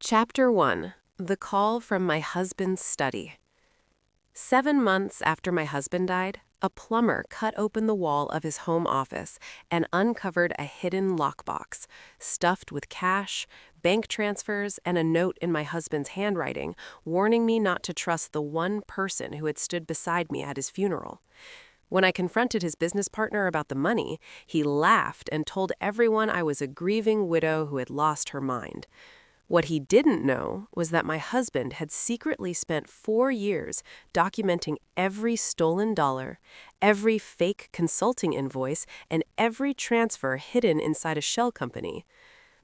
Chapter 1. The Call from My Husband's Study. 7 months after my husband died, a plumber cut open the wall of his home office and uncovered a hidden lockbox, stuffed with cash, bank transfers, and a note in my husband's handwriting warning me not to trust the one person who had stood beside me at his funeral. When I confronted his business partner about the money, he laughed and told everyone I was a grieving widow who had lost her mind. What he didn't know was that my husband had secretly spent 4 years documenting every stolen dollar, every fake consulting invoice, and every transfer hidden inside a shell company.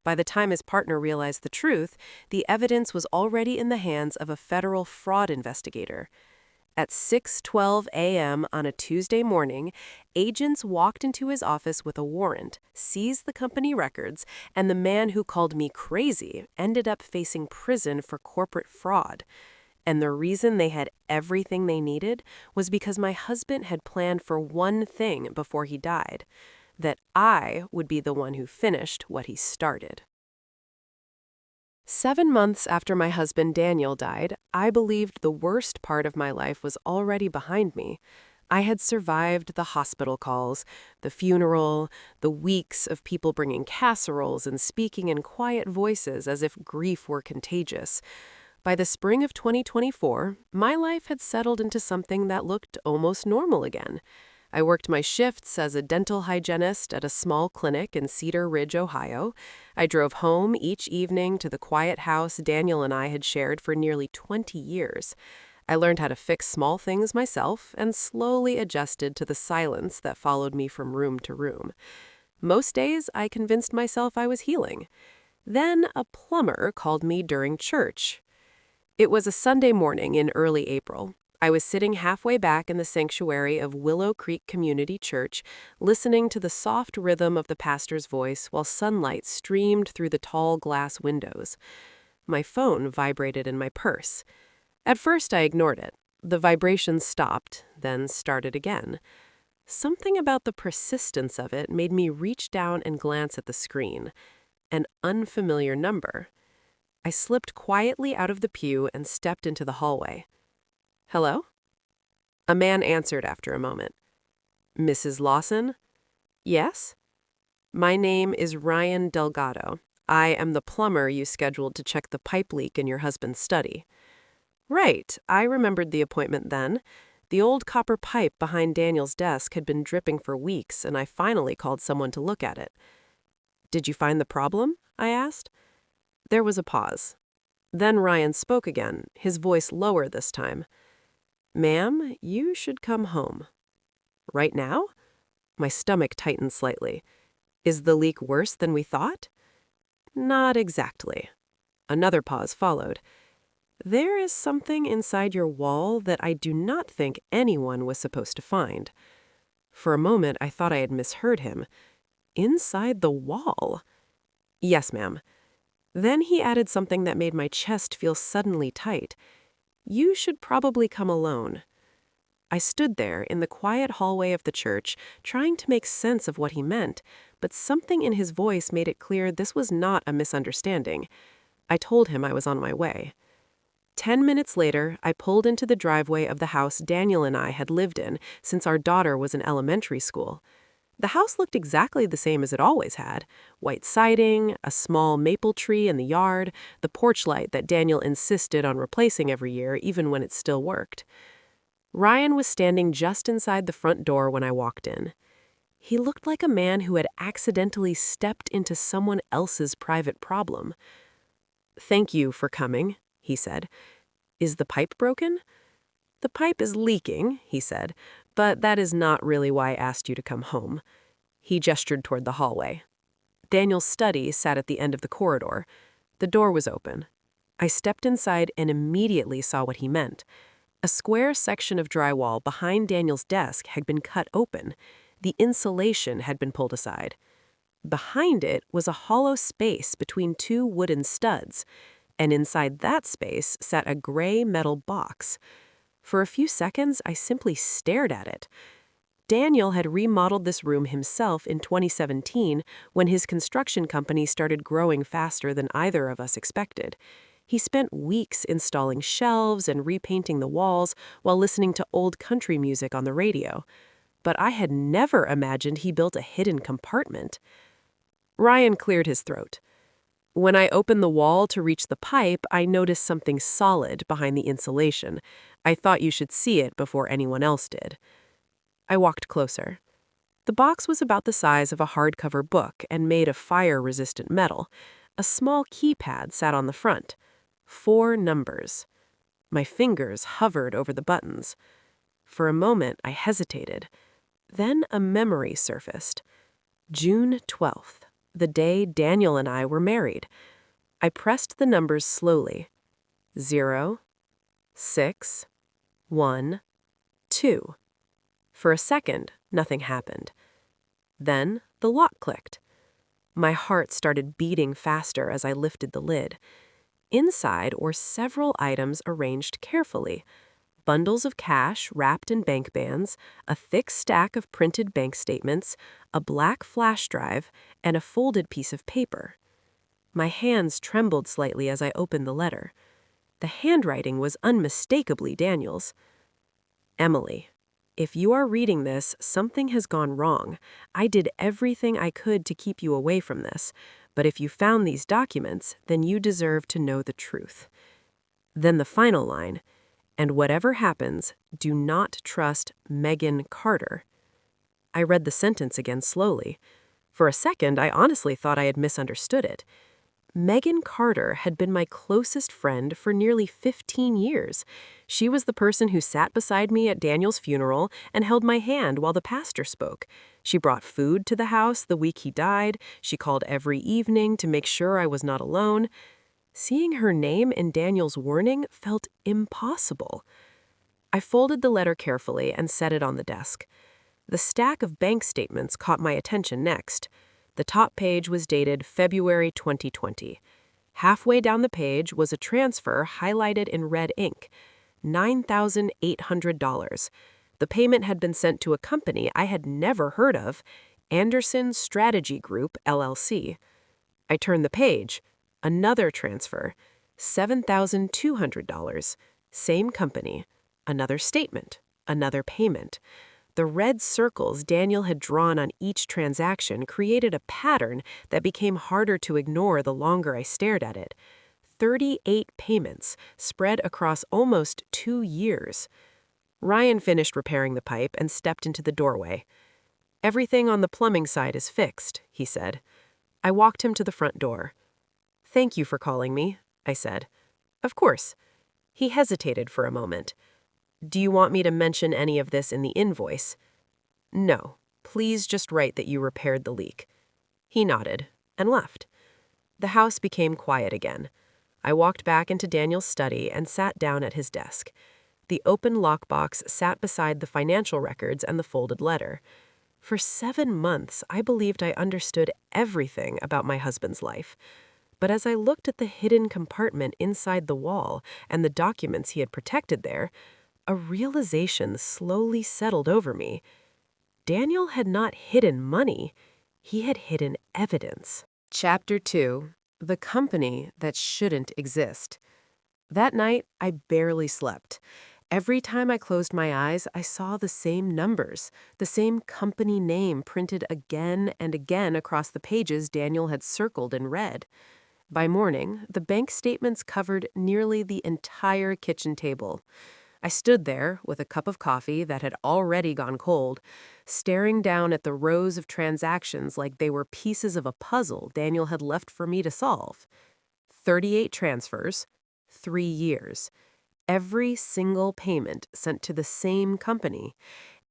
By the time his partner realized the truth, the evidence was already in the hands of a federal fraud investigator. At 6:12 a.m. on a Tuesday morning, agents walked into his office with a warrant, seized the company records, and the man who called me crazy ended up facing prison for corporate fraud. And the reason they had everything they needed was because my husband had planned for one thing before he died: that I would be the one who finished what he started. 7 months after my husband Daniel died, I believed the worst part of my life was already behind me. I had survived the hospital calls, the funeral, the weeks of people bringing casseroles and speaking in quiet voices as if grief were contagious. By the spring of 2024, my life had settled into something that looked almost normal again. I worked my shifts as a dental hygienist at a small clinic in Cedar Ridge, Ohio. I drove home each evening to the quiet house Daniel and I had shared for nearly 20 years. I learned how to fix small things myself and slowly adjusted to the silence that followed me from room to room. Most days, I convinced myself I was healing. Then a plumber called me during church. It was a Sunday morning in early April. I was sitting halfway back in the sanctuary of Willow Creek Community Church, listening to the soft rhythm of the pastor's voice while sunlight streamed through the tall glass windows. My phone vibrated in my purse. At first, I ignored it. The vibration stopped, then started again. Something about the persistence of it made me reach down and glance at the screen. An unfamiliar number. I slipped quietly out of the pew and stepped into the hallway. "Hello?" A man answered after a moment. "Mrs. Lawson?" "Yes?" "My name is Ryan Delgado. I am the plumber you scheduled to check the pipe leak in your husband's study." Right, I remembered the appointment then. The old copper pipe behind Daniel's desk had been dripping for weeks, and I finally called someone to look at it. "Did you find the problem?" I asked. There was a pause. Then Ryan spoke again, his voice lower this time. "Ma'am, you should come home." "Right now?" My stomach tightened slightly. "Is the leak worse than we thought?" "Not exactly." Another pause followed. "There is something inside your wall that I do not think anyone was supposed to find." For a moment, I thought I had misheard him. Inside the wall? "Yes, ma'am." Then he added something that made my chest feel suddenly tight. "You should probably come alone." I stood there in the quiet hallway of the church, trying to make sense of what he meant, but something in his voice made it clear this was not a misunderstanding. I told him I was on my way. 10 minutes later, I pulled into the driveway of the house Daniel and I had lived in since our daughter was in elementary school. The house looked exactly the same as it always had: white siding, a small maple tree in the yard, the porch light that Daniel insisted on replacing every year, even when it still worked. Ryan was standing just inside the front door when I walked in. He looked like a man who had accidentally stepped into someone else's private problem. "Thank you for coming," he said. "Is the pipe broken?" "The pipe is leaking," he said, "but that is not really why I asked you to come home." He gestured toward the hallway. Daniel's study sat at the end of the corridor. The door was open. I stepped inside and immediately saw what he meant. A square section of drywall behind Daniel's desk had been cut open. The insulation had been pulled aside. Behind it was a hollow space between two wooden studs, and inside that space sat a gray metal box. For a few seconds, I simply stared at it. Daniel had remodeled this room himself in 2017 when his construction company started growing faster than either of us expected. He spent weeks installing shelves and repainting the walls while listening to old country music on the radio. But I had never imagined he built a hidden compartment. Ryan cleared his throat. When I opened the wall to reach the pipe, I noticed something solid behind the insulation. I thought you should see it before anyone else did. I walked closer. The box was about the size of a hardcover book and made of fire-resistant metal. A small keypad sat on the front. 4 numbers. My fingers hovered over the buttons. For a moment, I hesitated. Then a memory surfaced. June 12th, the day Daniel and I were married. I pressed the numbers slowly. 0, 6, 1, 2. For a second, nothing happened. Then the lock clicked. My heart started beating faster as I lifted the lid. Inside were several items arranged carefully. Bundles of cash wrapped in bank bands, a thick stack of printed bank statements, a black flash drive, and a folded piece of paper. My hands trembled slightly as I opened the letter. The handwriting was unmistakably Daniel's. Emily, if you are reading this, something has gone wrong. I did everything I could to keep you away from this, but if you found these documents, then you deserve to know the truth. Then the final line, and whatever happens, do not trust Megan Carter. I read the sentence again slowly. For a second, I honestly thought I had misunderstood it. Megan Carter had been my closest friend for nearly 15 years. She was the person who sat beside me at Daniel's funeral and held my hand while the pastor spoke. She brought food to the house the week he died. She called every evening to make sure I was not alone. Seeing her name in Daniel's warning felt impossible. I folded the letter carefully and set it on the desk. The stack of bank statements caught my attention next. The top page was dated February 2020. Halfway down the page was a transfer highlighted in red ink, $9,800. The payment had been sent to a company I had never heard of, Anderson Strategy Group, LLC. I turned the page. Another transfer, $7,200. Same company. Another statement. Another payment. The red circles Daniel had drawn on each transaction created a pattern that became harder to ignore the longer I stared at it. 38 payments, spread across almost 2 years. Ryan finished repairing the pipe and stepped into the doorway. "Everything on the plumbing side is fixed," he said. I walked him to the front door. "Thank you for calling me," I said. "Of course." He hesitated for a moment. "Do you want me to mention any of this in the invoice?" "No. Please just write that you repaired the leak." He nodded and left. The house became quiet again. I walked back into Daniel's study and sat down at his desk. The open lockbox sat beside the financial records and the folded letter. For 7 months, I believed I understood everything about my husband's life. But as I looked at the hidden compartment inside the wall and the documents he had protected there, a realization slowly settled over me. Daniel had not hidden money. He had hidden evidence. Chapter 2. The Company That Shouldn't Exist. That night, I barely slept. Every time I closed my eyes, I saw the same numbers, the same company name printed again and again across the pages Daniel had circled in red. By morning, the bank statements covered nearly the entire kitchen table. I stood there with a cup of coffee that had already gone cold, staring down at the rows of transactions like they were pieces of a puzzle Daniel had left for me to solve. 38 transfers, 3 years. Every single payment sent to the same company,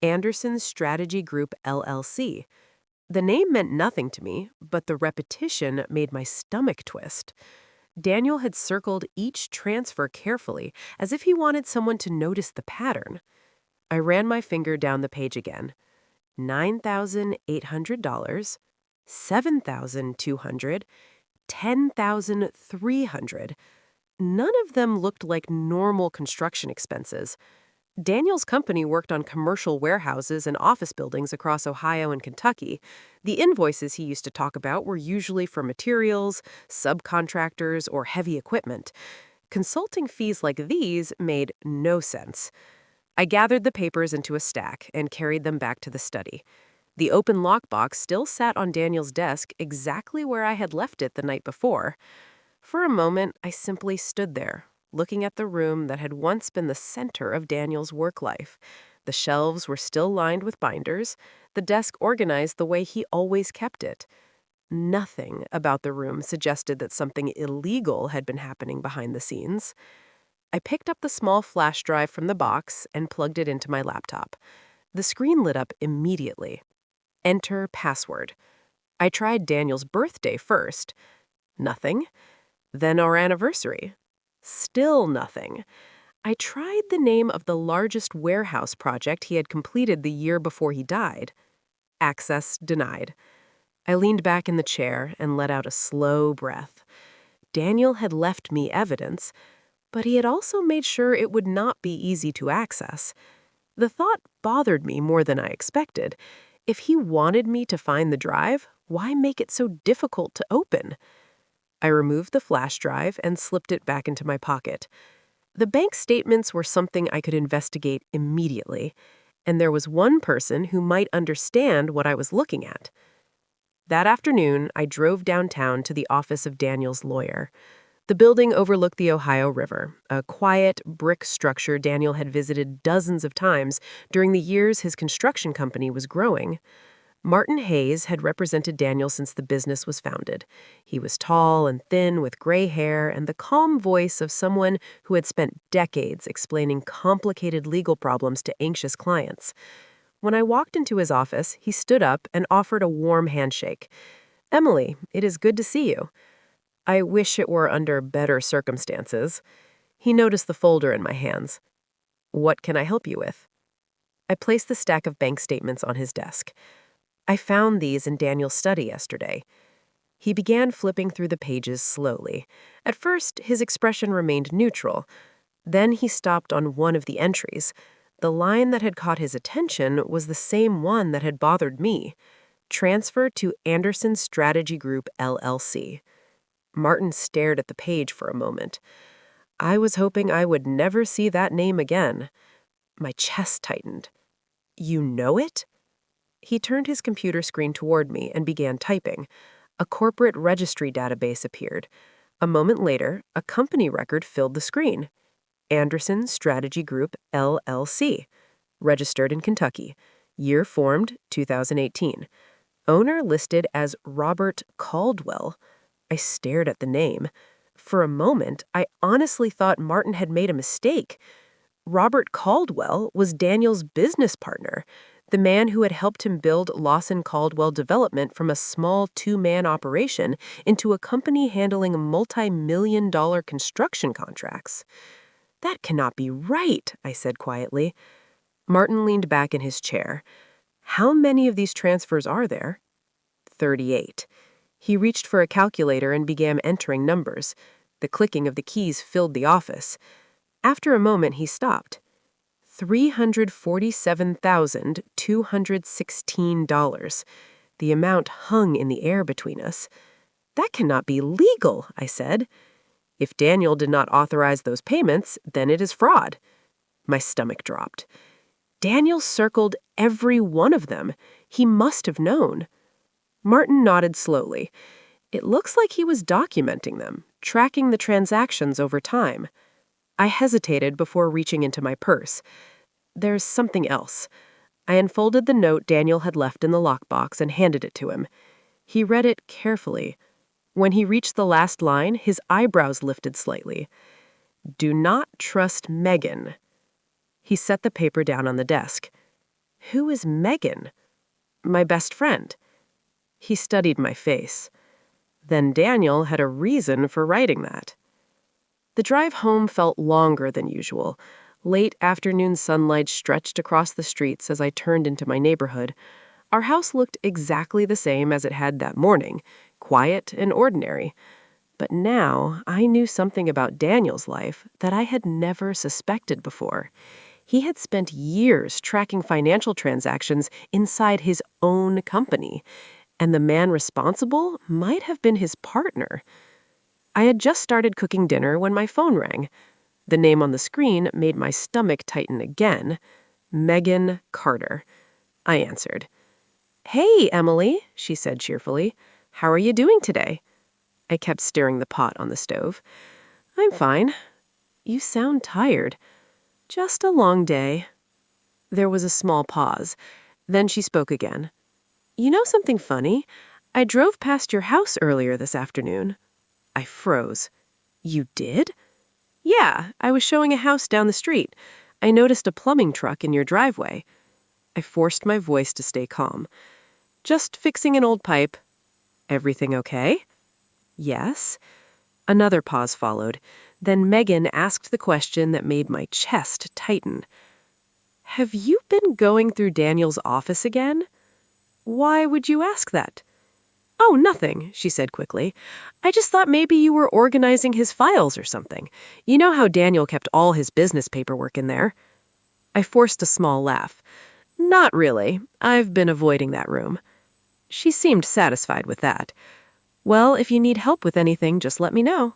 Anderson Strategy Group, LLC. The name meant nothing to me, but the repetition made my stomach twist. Daniel had circled each transfer carefully, as if he wanted someone to notice the pattern. I ran my finger down the page again. $9,800, $7,200, $10,300. None of them looked like normal construction expenses. Daniel's company worked on commercial warehouses and office buildings across Ohio and Kentucky. The invoices he used to talk about were usually for materials, subcontractors, or heavy equipment. Consulting fees like these made no sense. I gathered the papers into a stack and carried them back to the study. The open lockbox still sat on Daniel's desk exactly where I had left it the night before. For a moment, I simply stood there, looking at the room that had once been the center of Daniel's work life. The shelves were still lined with binders, the desk organized the way he always kept it. Nothing about the room suggested that something illegal had been happening behind the scenes. I picked up the small flash drive from the box and plugged it into my laptop. The screen lit up immediately. Enter password. I tried Daniel's birthday first. Nothing. Then our anniversary. Still nothing. I tried the name of the largest warehouse project he had completed the year before he died. Access denied. I leaned back in the chair and let out a slow breath. Daniel had left me evidence, but he had also made sure it would not be easy to access. The thought bothered me more than I expected. If he wanted me to find the drive, why make it so difficult to open? I removed the flash drive and slipped it back into my pocket. The bank statements were something I could investigate immediately, and there was one person who might understand what I was looking at. That afternoon, I drove downtown to the office of Daniel's lawyer. The building overlooked the Ohio River, a quiet, brick structure Daniel had visited dozens of times during the years his construction company was growing. Martin Hayes had represented Daniel since the business was founded. He was tall and thin with gray hair and the calm voice of someone who had spent decades explaining complicated legal problems to anxious clients. When I walked into his office, he stood up and offered a warm handshake. "Emily, it is good to see you." I wish it were under better circumstances. He noticed the folder in my hands. "What can I help you with?" I placed the stack of bank statements on his desk. "I found these in Daniel's study yesterday." He began flipping through the pages slowly. At first, his expression remained neutral. Then he stopped on one of the entries. The line that had caught his attention was the same one that had bothered me. Transfer to Anderson Strategy Group, LLC. Martin stared at the page for a moment. I was hoping I would never see that name again. My chest tightened. "You know it?" He turned his computer screen toward me and began typing. A corporate registry database appeared. A moment later, a company record filled the screen. Anderson Strategy Group, LLC. Registered in Kentucky. Year formed, 2018. Owner listed as Robert Caldwell. I stared at the name. For a moment, I honestly thought Martin had made a mistake. Robert Caldwell was Daniel's business partner, the man who had helped him build Lawson Caldwell Development from a small two-man operation into a company handling multi-million-dollar construction contracts. "That cannot be right," I said quietly. Martin leaned back in his chair. "How many of these transfers are there?" 38. He reached for a calculator and began entering numbers. The clicking of the keys filled the office. After a moment, he stopped. $347,216. The amount hung in the air between us. "That cannot be legal," I said. "If Daniel did not authorize those payments, then it is fraud." My stomach dropped. Daniel circled every one of them. He must have known. Martin nodded slowly. It looks like he was documenting them, tracking the transactions over time. I hesitated before reaching into my purse. "There's something else." I unfolded the note Daniel had left in the lockbox and handed it to him. He read it carefully. When he reached the last line, his eyebrows lifted slightly. "Do not trust Megan." He set the paper down on the desk. "Who is Megan?" "My best friend." He studied my face. Then Daniel had a reason for writing that. The drive home felt longer than usual. Late afternoon sunlight stretched across the streets as I turned into my neighborhood. Our house looked exactly the same as it had that morning, quiet and ordinary. But now I knew something about Daniel's life that I had never suspected before. He had spent years tracking financial transactions inside his own company, and the man responsible might have been his partner. I had just started cooking dinner when my phone rang. The name on the screen made my stomach tighten again. Megan Carter. I answered. "Hey, Emily," she said cheerfully. "How are you doing today?" I kept stirring the pot on the stove. "I'm fine." "You sound tired." "Just a long day." There was a small pause. Then she spoke again. "You know something funny? I drove past your house earlier this afternoon." I froze. "You did?" "Yeah, I was showing a house down the street. I noticed a plumbing truck in your driveway." I forced my voice to stay calm. "Just fixing an old pipe." "Everything okay?" "Yes." Another pause followed. Then Megan asked the question that made my chest tighten. "Have you been going through Daniel's office again?" "Why would you ask that?" "Oh, nothing," she said quickly. "I just thought maybe you were organizing his files or something. You know how Daniel kept all his business paperwork in there." I forced a small laugh. "Not really. I've been avoiding that room." She seemed satisfied with that. "Well, if you need help with anything, just let me know."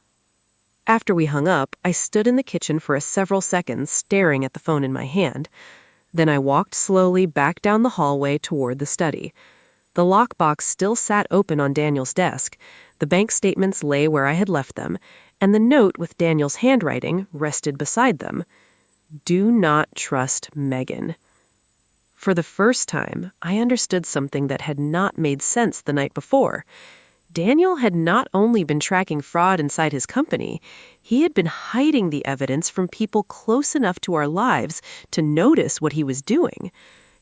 After we hung up, I stood in the kitchen for several seconds staring at the phone in my hand. Then I walked slowly back down the hallway toward the study. The lockbox still sat open on Daniel's desk, the bank statements lay where I had left them, and the note with Daniel's handwriting rested beside them. Do not trust Megan. For the first time, I understood something that had not made sense the night before. Daniel had not only been tracking fraud inside his company, he had been hiding the evidence from people close enough to our lives to notice what he was doing.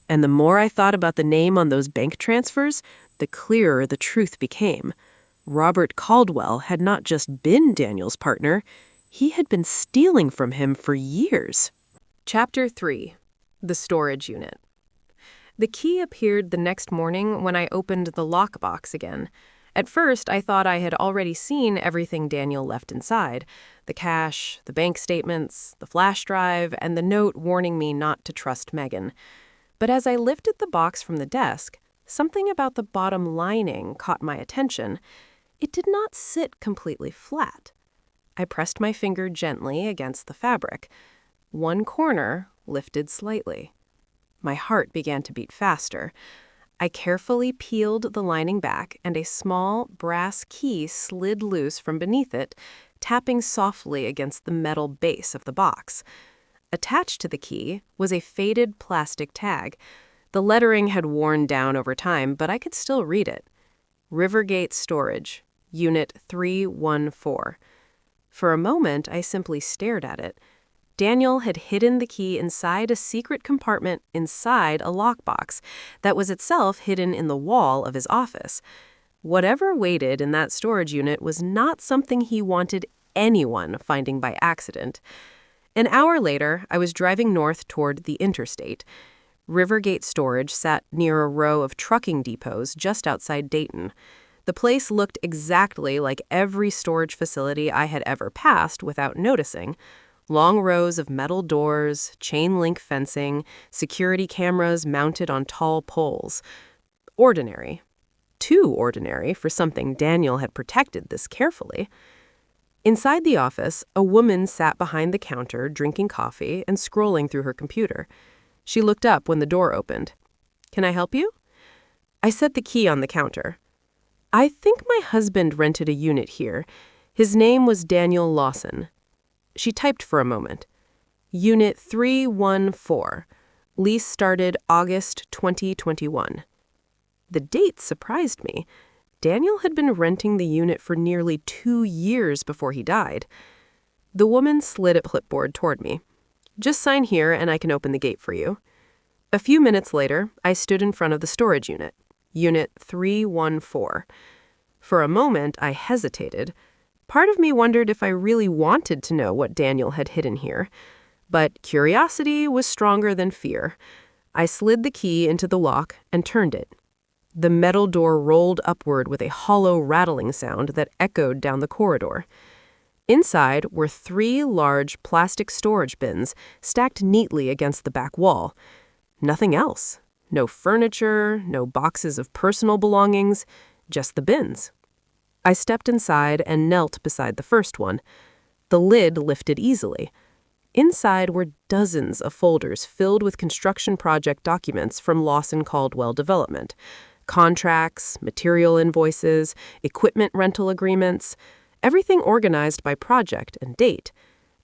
And the more I thought about the name on those bank transfers, the clearer the truth became. Robert Caldwell had not just been Daniel's partner, he had been stealing from him for years. Chapter 3. The Storage Unit. The key appeared the next morning when I opened the lockbox again. At first, I thought I had already seen everything Daniel left inside: the cash, the bank statements, the flash drive, and the note warning me not to trust Megan. But as I lifted the box from the desk, something about the bottom lining caught my attention. It did not sit completely flat. I pressed my finger gently against the fabric. One corner lifted slightly. My heart began to beat faster. I carefully peeled the lining back, and a small brass key slid loose from beneath it, tapping softly against the metal base of the box. Attached to the key was a faded plastic tag. The lettering had worn down over time, but I could still read it. Rivergate Storage, Unit 314. For a moment, I simply stared at it. Daniel had hidden the key inside a secret compartment inside a lockbox that was itself hidden in the wall of his office. Whatever waited in that storage unit was not something he wanted anyone finding by accident. An hour later, I was driving north toward the interstate. Rivergate Storage sat near a row of trucking depots just outside Dayton. The place looked exactly like every storage facility I had ever passed without noticing. Long rows of metal doors, chain-link fencing, security cameras mounted on tall poles. Ordinary. Too ordinary for something Daniel had protected this carefully. Inside the office, a woman sat behind the counter drinking coffee and scrolling through her computer. She looked up when the door opened. "Can I help you?" I set the key on the counter. "I think my husband rented a unit here. His name was Daniel Lawson." She typed for a moment. "Unit 314. Lease started August 2021. The date surprised me. Daniel had been renting the unit for nearly 2 years before he died. The woman slid a clipboard toward me. "Just sign here and I can open the gate for you." A few minutes later, I stood in front of the storage unit, Unit 314. For a moment, I hesitated. Part of me wondered if I really wanted to know what Daniel had hidden here. But curiosity was stronger than fear. I slid the key into the lock and turned it. The metal door rolled upward with a hollow rattling sound that echoed down the corridor. Inside were 3 large plastic storage bins stacked neatly against the back wall. Nothing else. No furniture, no boxes of personal belongings, just the bins. I stepped inside and knelt beside the first one. The lid lifted easily. Inside were dozens of folders filled with construction project documents from Lawson Caldwell Development. Contracts, material invoices, equipment rental agreements, everything organized by project and date.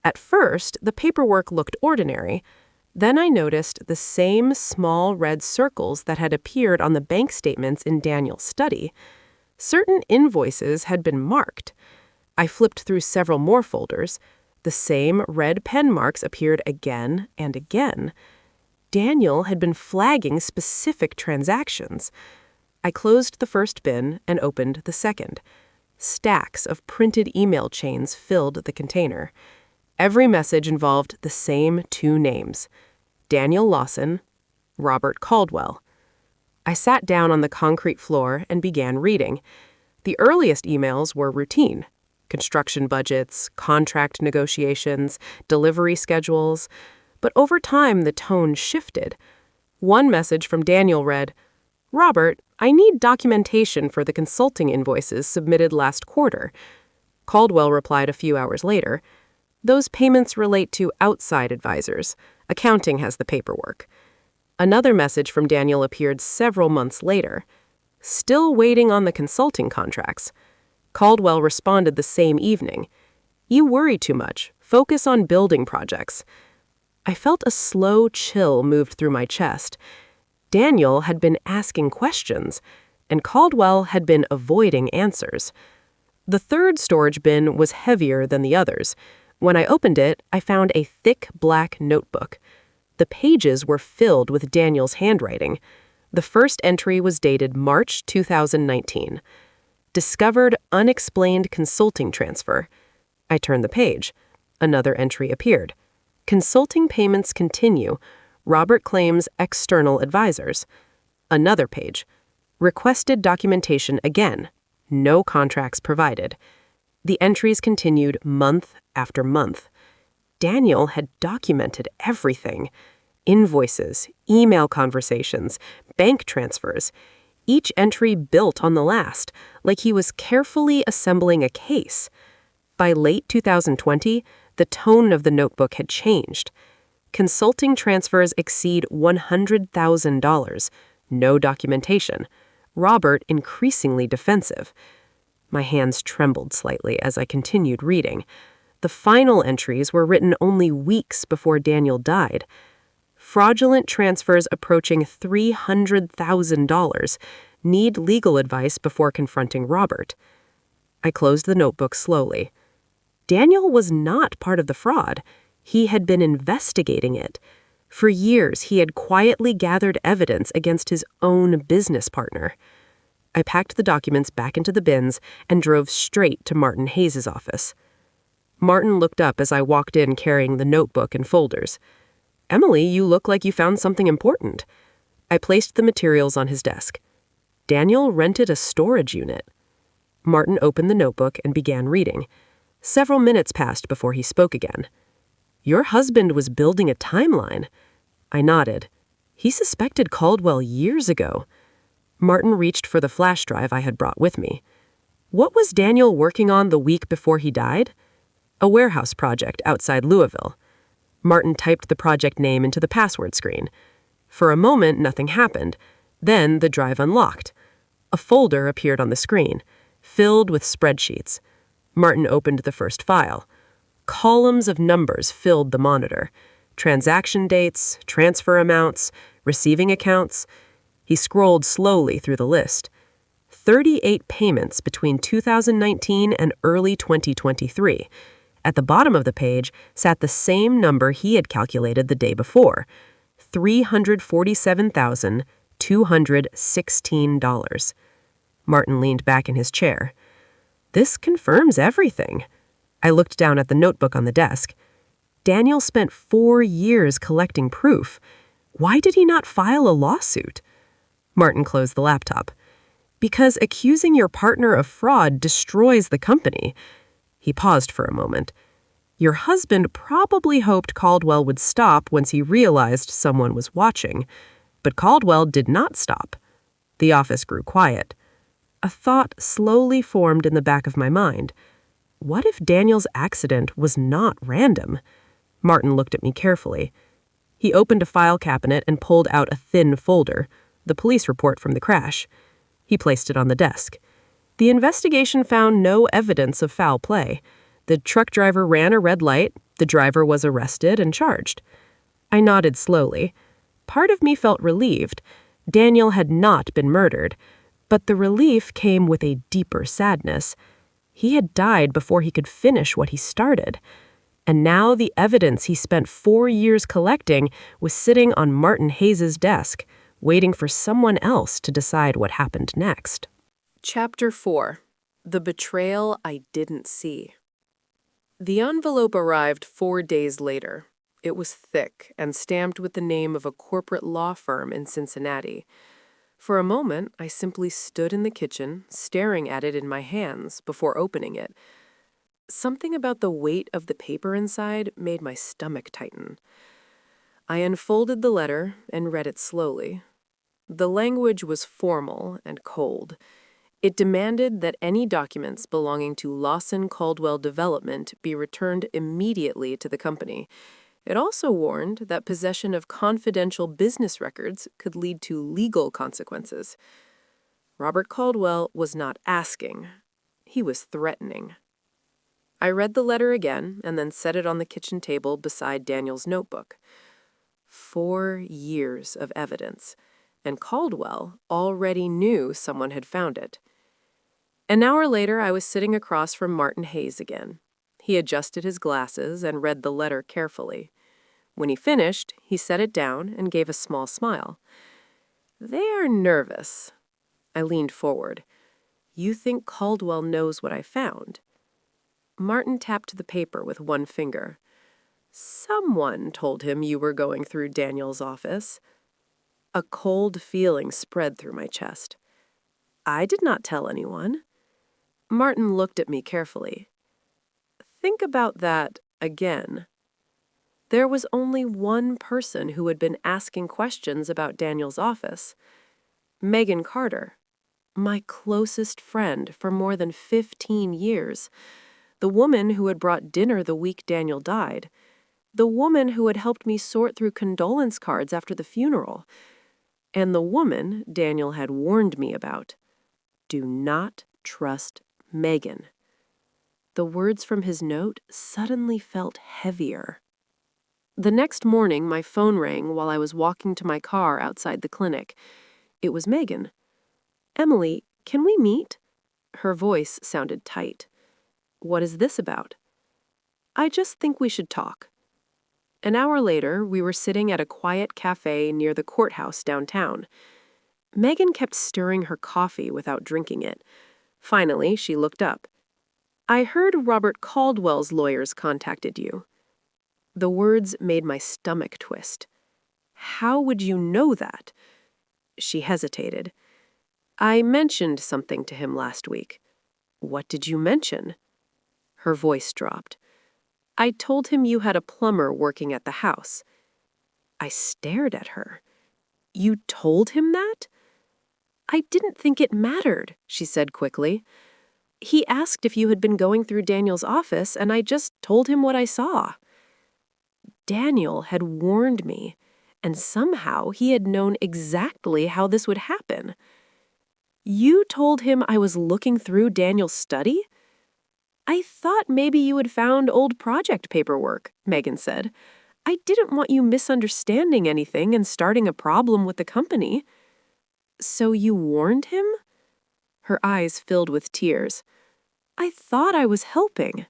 At first, the paperwork looked ordinary. Then I noticed the same small red circles that had appeared on the bank statements in Daniel's study. Certain invoices had been marked. I flipped through several more folders. The same red pen marks appeared again and again. Daniel had been flagging specific transactions. I closed the first bin and opened the second. Stacks of printed email chains filled the container. Every message involved the same two names: Daniel Lawson, Robert Caldwell. I sat down on the concrete floor and began reading. The earliest emails were routine: construction budgets, contract negotiations, delivery schedules. But over time, the tone shifted. One message from Daniel read, "Robert, I need documentation for the consulting invoices submitted last quarter." Caldwell replied a few hours later, "Those payments relate to outside advisors. Accounting has the paperwork." Another message from Daniel appeared several months later. "Still waiting on the consulting contracts." Caldwell responded the same evening, "You worry too much. Focus on building projects." I felt a slow chill move through my chest. Daniel had been asking questions, and Caldwell had been avoiding answers. The third storage bin was heavier than the others. When I opened it, I found a thick black notebook. The pages were filled with Daniel's handwriting. The first entry was dated March 2019. Discovered unexplained consulting transfer. I turned the page. Another entry appeared. Consulting payments continue. Robert claims external advisors. Another page. Requested documentation again. No contracts provided. The entries continued month after month. Daniel had documented everything. Invoices, email conversations, bank transfers. Each entry built on the last, like he was carefully assembling a case. By late 2020, the tone of the notebook had changed. Consulting transfers exceed $100,000. No documentation. Robert increasingly defensive. My hands trembled slightly as I continued reading. The final entries were written only weeks before Daniel died. Fraudulent transfers approaching $300,000. Need legal advice before confronting Robert. I closed the notebook slowly. Daniel was not part of the fraud. He had been investigating it. For years, he had quietly gathered evidence against his own business partner. I packed the documents back into the bins and drove straight to Martin Hayes' office. Martin looked up as I walked in carrying the notebook and folders. "Emily, you look like you found something important." I placed the materials on his desk. Daniel rented a storage unit. Martin opened the notebook and began reading. Several minutes passed before he spoke again. "Your husband was building a timeline." I nodded. He suspected Caldwell years ago. Martin reached for the flash drive I had brought with me. "What was Daniel working on the week before he died?" "A warehouse project outside Louisville." Martin typed the project name into the password screen. For a moment, nothing happened. Then the drive unlocked. A folder appeared on the screen, filled with spreadsheets. Martin opened the first file. Columns of numbers filled the monitor. Transaction dates, transfer amounts, receiving accounts. He scrolled slowly through the list. 38 payments between 2019 and early 2023. At the bottom of the page sat the same number he had calculated the day before, $347,216. Martin leaned back in his chair. "This confirms everything." I looked down at the notebook on the desk. Daniel spent 4 years collecting proof. Why did he not file a lawsuit? Martin closed the laptop. "Because accusing your partner of fraud destroys the company." He paused for a moment. "Your husband probably hoped Caldwell would stop once he realized someone was watching. But Caldwell did not stop." The office grew quiet. A thought slowly formed in the back of my mind. What if Daniel's accident was not random? Martin looked at me carefully. He opened a file cabinet and pulled out a thin folder, the police report from the crash. He placed it on the desk. The investigation found no evidence of foul play. The truck driver ran a red light, the driver was arrested and charged. I nodded slowly. Part of me felt relieved. Daniel had not been murdered, but the relief came with a deeper sadness. He had died before he could finish what he started. And now the evidence he spent 4 years collecting was sitting on Martin Hayes' desk, waiting for someone else to decide what happened next. Chapter 4. The Betrayal I Didn't See. The envelope arrived 4 days later. It was thick and stamped with the name of a corporate law firm in Cincinnati. For a moment, I simply stood in the kitchen, staring at it in my hands before opening it. Something about the weight of the paper inside made my stomach tighten. I unfolded the letter and read it slowly. The language was formal and cold. It demanded that any documents belonging to Lawson Caldwell Development be returned immediately to the company. It also warned that possession of confidential business records could lead to legal consequences. Robert Caldwell was not asking. He was threatening. I read the letter again and then set it on the kitchen table beside Daniel's notebook. 4 years of evidence, and Caldwell already knew someone had found it. An hour later, I was sitting across from Martin Hayes again. He adjusted his glasses and read the letter carefully. When he finished, he set it down and gave a small smile. "They are nervous." I leaned forward. "You think Caldwell knows what I found?" Martin tapped the paper with one finger. "Someone told him you were going through Daniel's office." A cold feeling spread through my chest. "I did not tell anyone." Martin looked at me carefully. "Think about that again." There was only one person who had been asking questions about Daniel's office. Megan Carter, my closest friend for more than 15 years. The woman who had brought dinner the week Daniel died. The woman who had helped me sort through condolence cards after the funeral. And the woman Daniel had warned me about. Do not trust Megan. The words from his note suddenly felt heavier. The next morning, my phone rang while I was walking to my car outside the clinic. It was Megan. "Emily, can we meet?" Her voice sounded tight. "What is this about?" "I just think we should talk." An hour later, we were sitting at a quiet cafe near the courthouse downtown. Megan kept stirring her coffee without drinking it. Finally, she looked up. "I heard Robert Caldwell's lawyers contacted you." The words made my stomach twist. "How would you know that?" She hesitated. "I mentioned something to him last week." "What did you mention?" Her voice dropped. "I told him you had a plumber working at the house." I stared at her. "You told him that?" "I didn't think it mattered," she said quickly. "He asked if you had been going through Daniel's office, and I just told him what I saw." Daniel had warned me, and somehow he had known exactly how this would happen. "You told him I was looking through Daniel's study?" "I thought maybe you had found old project paperwork," Megan said. "I didn't want you misunderstanding anything and starting a problem with the company." "So you warned him?" Her eyes filled with tears. "I thought I was helping."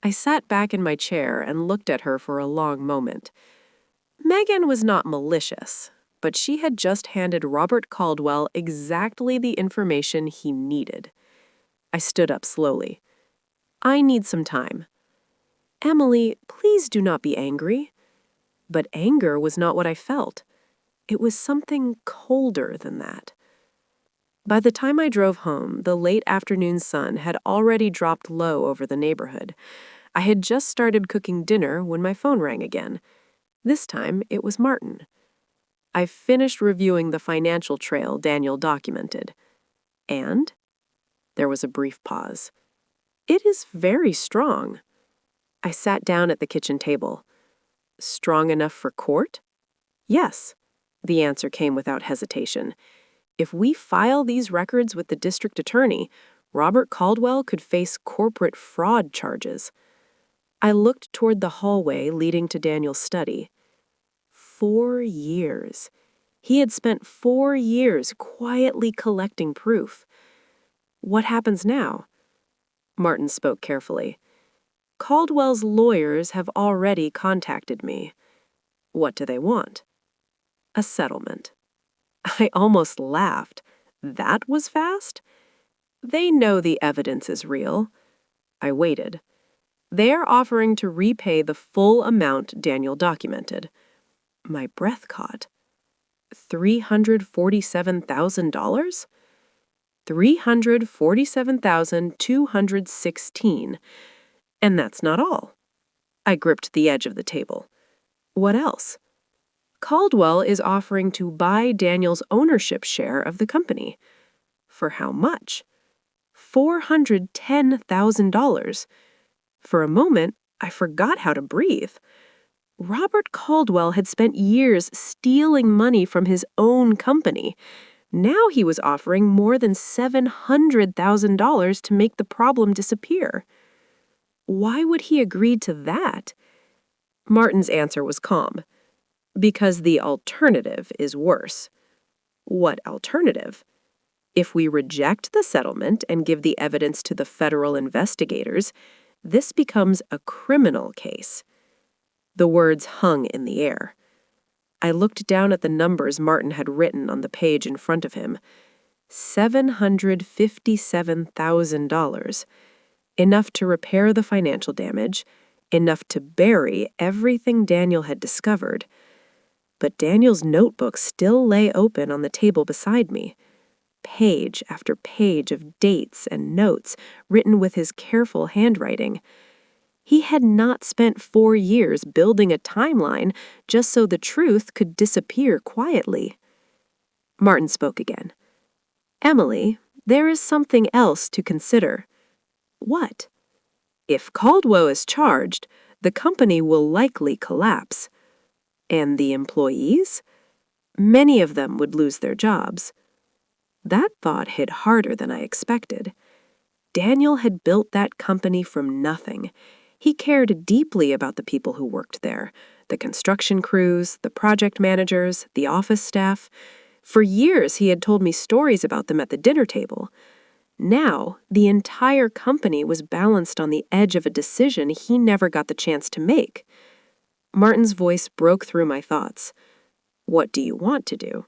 I sat back in my chair and looked at her for a long moment. Megan was not malicious, but she had just handed Robert Caldwell exactly the information he needed. I stood up slowly. "I need some time." "Emily, please do not be angry." But anger was not what I felt. It was something colder than that. By the time I drove home, the late afternoon sun had already dropped low over the neighborhood. I had just started cooking dinner when my phone rang again. This time, it was Martin. I finished reviewing the financial trail Daniel documented. And? There was a brief pause. It is very strong. I sat down at the kitchen table. Strong enough for court? Yes. The answer came without hesitation. If we file these records with the district attorney, Robert Caldwell could face corporate fraud charges. I looked toward the hallway leading to Daniel's study. 4 years. He had spent 4 years quietly collecting proof. What happens now? Martin spoke carefully. Caldwell's lawyers have already contacted me. What do they want? A settlement. I almost laughed. That was fast? They know the evidence is real. I waited. They're offering to repay the full amount Daniel documented. My breath caught. $347,000? $347,216. And that's not all. I gripped the edge of the table. What else? Caldwell is offering to buy Daniel's ownership share of the company. For how much? $410,000. For a moment, I forgot how to breathe. Robert Caldwell had spent years stealing money from his own company. Now he was offering more than $700,000 to make the problem disappear. Why would he agree to that? Martin's answer was calm. Because the alternative is worse. What alternative? If we reject the settlement and give the evidence to the federal investigators, this becomes a criminal case. The words hung in the air. I looked down at the numbers Martin had written on the page in front of him. $757,000. Enough to repair the financial damage, enough to bury everything Daniel had discovered. But Daniel's notebook still lay open on the table beside me. Page after page of dates and notes written with his careful handwriting. He had not spent 4 years building a timeline just so the truth could disappear quietly. Martin spoke again. Emily, there is something else to consider. What? If Caldwell is charged, the company will likely collapse. And the employees? Many of them would lose their jobs. That thought hit harder than I expected. Daniel had built that company from nothing. He cared deeply about the people who worked there, the construction crews, the project managers, the office staff. For years, he had told me stories about them at the dinner table. Now, the entire company was balanced on the edge of a decision he never got the chance to make. Martin's voice broke through my thoughts. What do you want to do?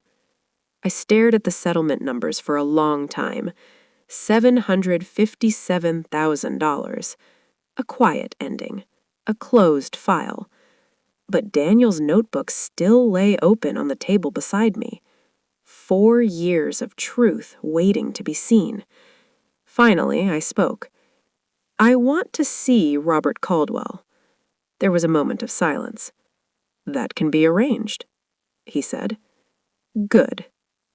I stared at the settlement numbers for a long time. $757,000. A quiet ending. A closed file. But Daniel's notebook still lay open on the table beside me. 4 years of truth waiting to be seen. Finally, I spoke. I want to see Robert Caldwell. There was a moment of silence. That can be arranged, he said. Good,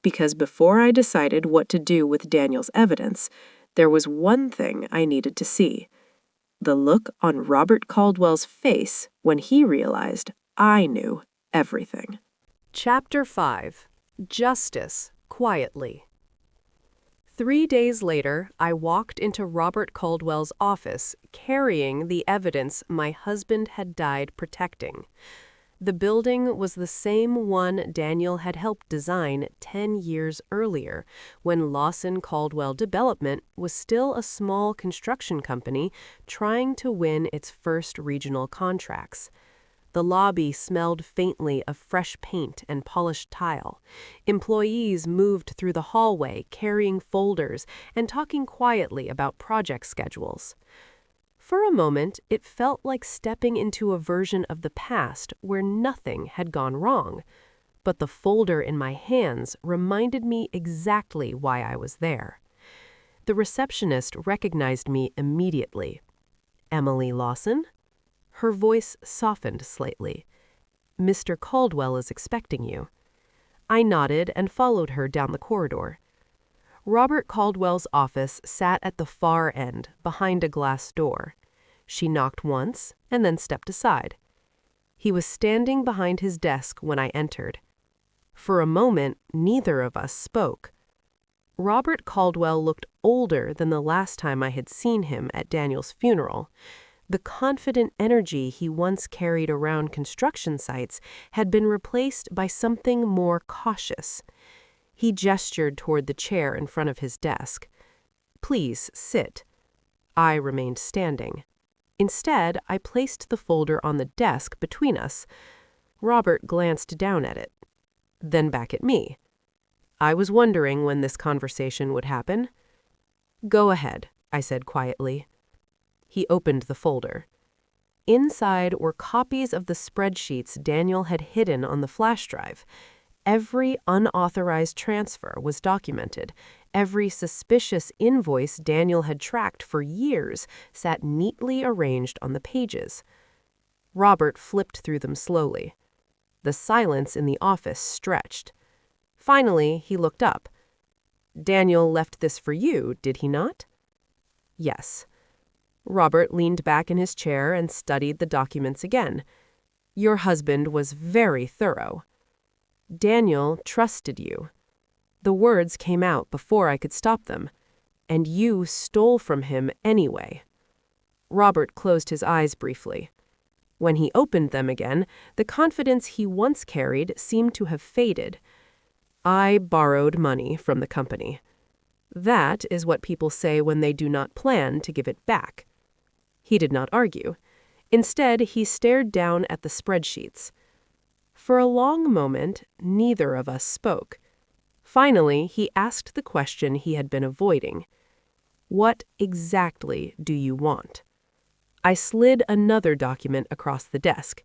because before I decided what to do with Daniel's evidence, there was one thing I needed to see. The look on Robert Caldwell's face when he realized I knew everything. Chapter 5. Justice Quietly. 3 days later, I walked into Robert Caldwell's office carrying the evidence my husband had died protecting. The building was the same one Daniel had helped design 10 years earlier, when Lawson Caldwell Development was still a small construction company trying to win its first regional contracts. The lobby smelled faintly of fresh paint and polished tile. Employees moved through the hallway carrying folders and talking quietly about project schedules. For a moment, it felt like stepping into a version of the past where nothing had gone wrong. But the folder in my hands reminded me exactly why I was there. The receptionist recognized me immediately. Emily Lawson? Her voice softened slightly. Mr. Caldwell is expecting you. I nodded and followed her down the corridor. Robert Caldwell's office sat at the far end, behind a glass door. She knocked once and then stepped aside. He was standing behind his desk when I entered. For a moment, neither of us spoke. Robert Caldwell looked older than the last time I had seen him at Daniel's funeral. The confident energy he once carried around construction sites had been replaced by something more cautious. He gestured toward the chair in front of his desk. "Please, sit." I remained standing. Instead, I placed the folder on the desk between us. Robert glanced down at it, then back at me. I was wondering when this conversation would happen. "Go ahead," I said quietly. He opened the folder. Inside were copies of the spreadsheets Daniel had hidden on the flash drive. Every unauthorized transfer was documented. Every suspicious invoice Daniel had tracked for years sat neatly arranged on the pages. Robert flipped through them slowly. The silence in the office stretched. Finally, he looked up. "Daniel left this for you, did he not?" "Yes." Robert leaned back in his chair and studied the documents again. "Your husband was very thorough. Daniel trusted you." The words came out before I could stop them. "And you stole from him anyway." Robert closed his eyes briefly. When he opened them again, the confidence he once carried seemed to have faded. "I borrowed money from the company. That is what people say when they do not plan to give it back." He did not argue. Instead, he stared down at the spreadsheets. For a long moment, neither of us spoke. Finally, he asked the question he had been avoiding. "What exactly do you want?" I slid another document across the desk,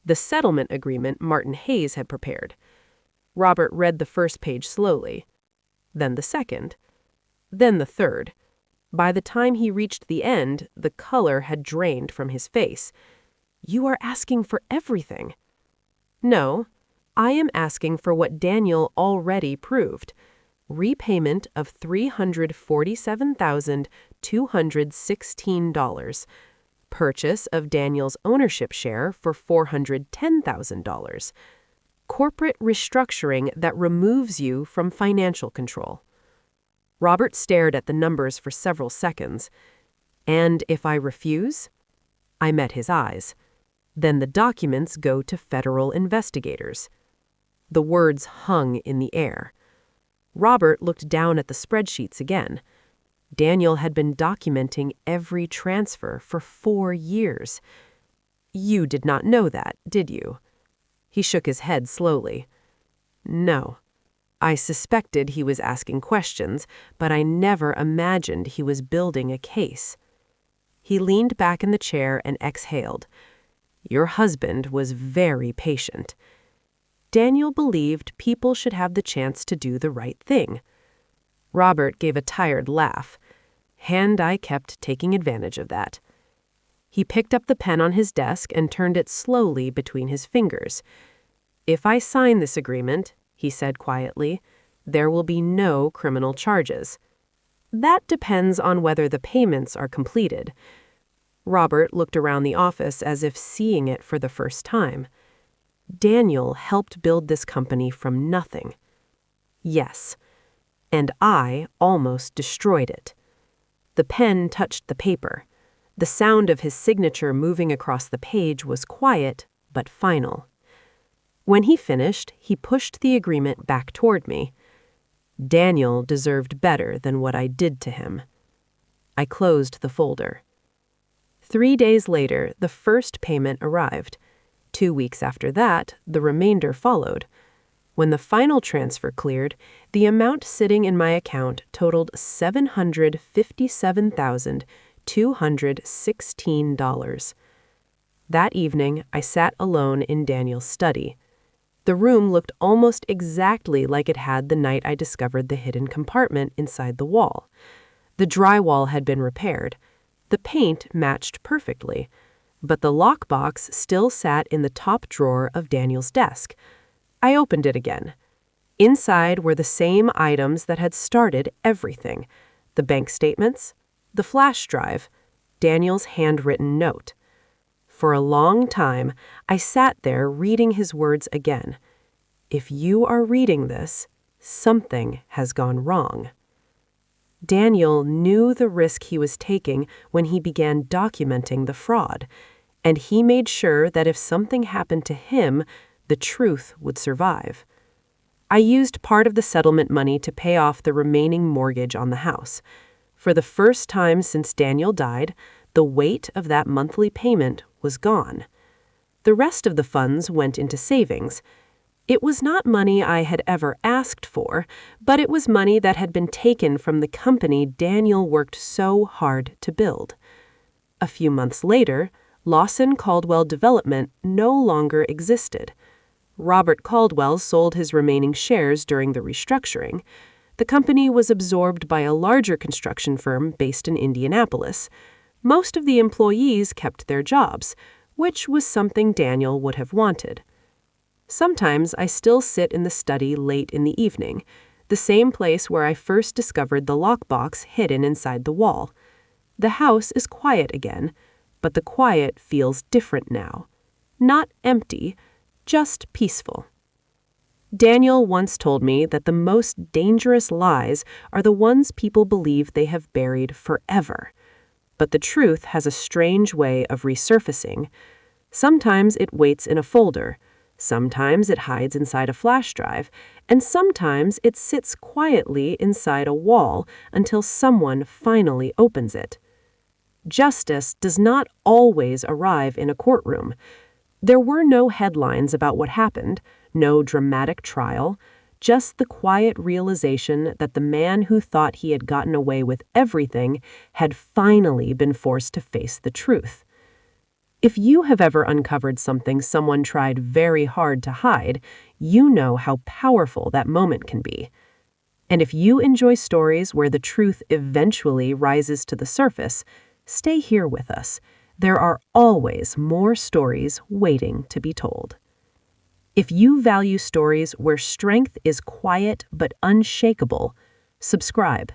the settlement agreement Martin Hayes had prepared. Robert read the first page slowly, then the second, then the third. By the time he reached the end, the color had drained from his face. "You are asking for everything." "No, I am asking for what Daniel already proved. Repayment of $347,216. Purchase of Daniel's ownership share for $410,000. Corporate restructuring that removes you from financial control." Robert stared at the numbers for several seconds. "And if I refuse?" I met his eyes. "Then the documents go to federal investigators." The words hung in the air. Robert looked down at the spreadsheets again. Daniel had been documenting every transfer for 4 years. "You did not know that, did you?" He shook his head slowly. "No. I suspected he was asking questions, but I never imagined he was building a case." He leaned back in the chair and exhaled. "Your husband was very patient. Daniel believed people should have the chance to do the right thing." Robert gave a tired laugh, and I kept taking advantage of that. He picked up the pen on his desk and turned it slowly between his fingers. "If I sign this agreement," he said quietly, "there will be no criminal charges. That depends on whether the payments are completed." Robert looked around the office as if seeing it for the first time. "Daniel helped build this company from nothing." "Yes. And I almost destroyed it." The pen touched the paper. The sound of his signature moving across the page was quiet but final. When he finished, he pushed the agreement back toward me. "Daniel deserved better than what I did to him." I closed the folder. 3 days later, the first payment arrived. 2 weeks after that, the remainder followed. When the final transfer cleared, the amount sitting in my account totaled $757,216. That evening, I sat alone in Daniel's study. The room looked almost exactly like it had the night I discovered the hidden compartment inside the wall. The drywall had been repaired. The paint matched perfectly. But the lockbox still sat in the top drawer of Daniel's desk. I opened it again. Inside were the same items that had started everything: the bank statements, the flash drive, Daniel's handwritten note. For a long time, I sat there reading his words again. If you are reading this, something has gone wrong. Daniel knew the risk he was taking when he began documenting the fraud, and he made sure that if something happened to him, the truth would survive. I used part of the settlement money to pay off the remaining mortgage on the house. For the first time since Daniel died, the weight of that monthly payment was gone. The rest of the funds went into savings. It was not money I had ever asked for, but it was money that had been taken from the company Daniel worked so hard to build. A few months later, Lawson Caldwell Development no longer existed. Robert Caldwell sold his remaining shares during the restructuring. The company was absorbed by a larger construction firm based in Indianapolis. Most of the employees kept their jobs, which was something Daniel would have wanted. Sometimes I still sit in the study late in the evening, the same place where I first discovered the lockbox hidden inside the wall. The house is quiet again, but the quiet feels different now. Not empty, just peaceful. Daniel once told me that the most dangerous lies are the ones people believe they have buried forever. But the truth has a strange way of resurfacing. Sometimes it waits in a folder, sometimes it hides inside a flash drive, and sometimes it sits quietly inside a wall until someone finally opens it. Justice does not always arrive in a courtroom. There were no headlines about what happened, no dramatic trial, just the quiet realization that the man who thought he had gotten away with everything had finally been forced to face the truth. If you have ever uncovered something someone tried very hard to hide, you know how powerful that moment can be. And if you enjoy stories where the truth eventually rises to the surface, stay here with us. There are always more stories waiting to be told. If you value stories where strength is quiet but unshakable, subscribe.